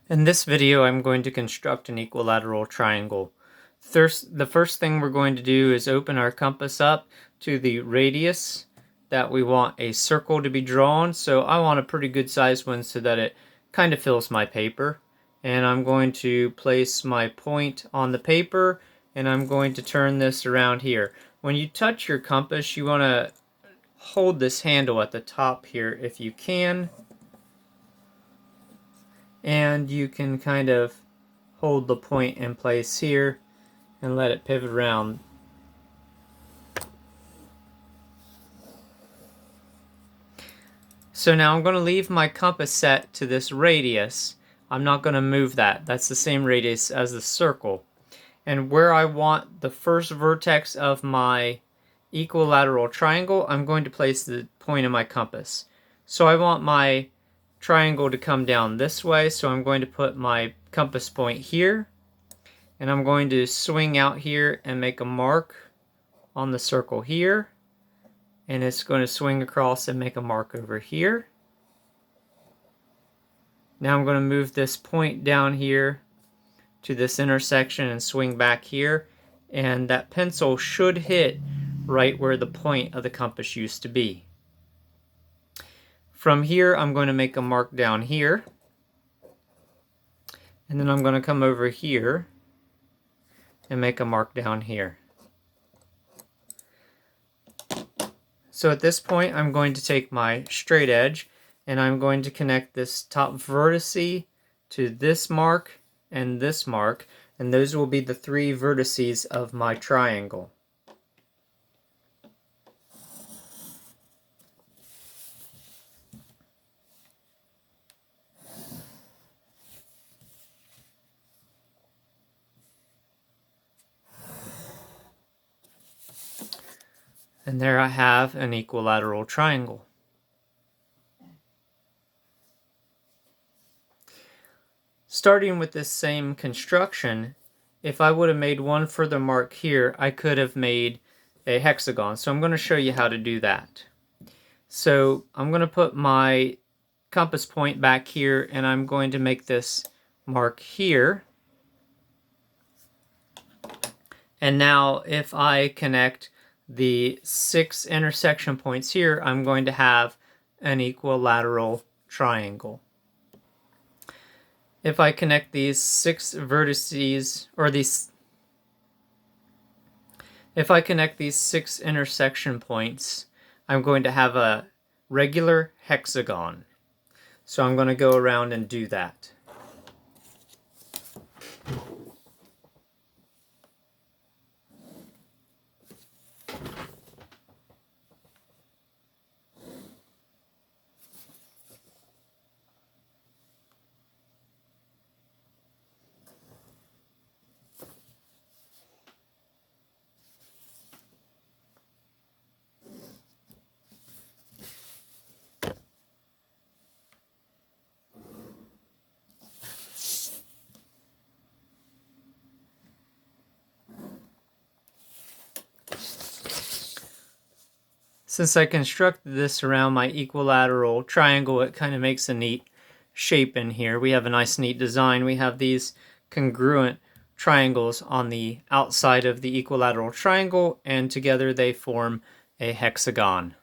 In this video, I'm going to construct an equilateral triangle. The first thing we're going to do is open our compass up to the radius that we want a circle to be drawn. So I want a pretty good sized one so that it kind of fills my paper. And I'm going to place my point on the paper and I'm going to turn this around here. When you touch your compass, you want to hold this handle at the top here if you can. And you can kind of hold the point in place here and let it pivot around. So now I'm going to leave my compass set to this radius. I'm not going to move that. That's the same radius as the circle. And where I want the first vertex of my equilateral triangle, I'm going to place the point of my compass. So I want my triangle to come down this way, so I'm going to put my compass point here, and I'm going to swing out here and make a mark on the circle here, and it's going to swing across and make a mark over here. Now I'm going to move this point down here to this intersection and swing back here, and that pencil should hit right where the point of the compass used to be. From here, I'm going to make a mark down here, and then I'm going to come over here and make a mark down here. So at this point, I'm going to take my straight edge and I'm going to connect this top vertice to this mark, and those will be the three vertices of my triangle. And there I have an equilateral triangle. Starting with this same construction, if I would have made one further mark here, I could have made a hexagon. So I'm going to show you how to do that. So I'm going to put my compass point back here, and I'm going to make this mark here. And now if I connect the 6 intersection points here, I'm going to have an equilateral triangle. If I connect these 6 vertices, or if I connect these 6 intersection points, I'm going to have a regular hexagon. So I'm going to go around and do that. Since I constructed this around my equilateral triangle, it kind of makes a neat shape in here. We have a nice neat design. We have these congruent triangles on the outside of the equilateral triangle, and together they form a hexagon.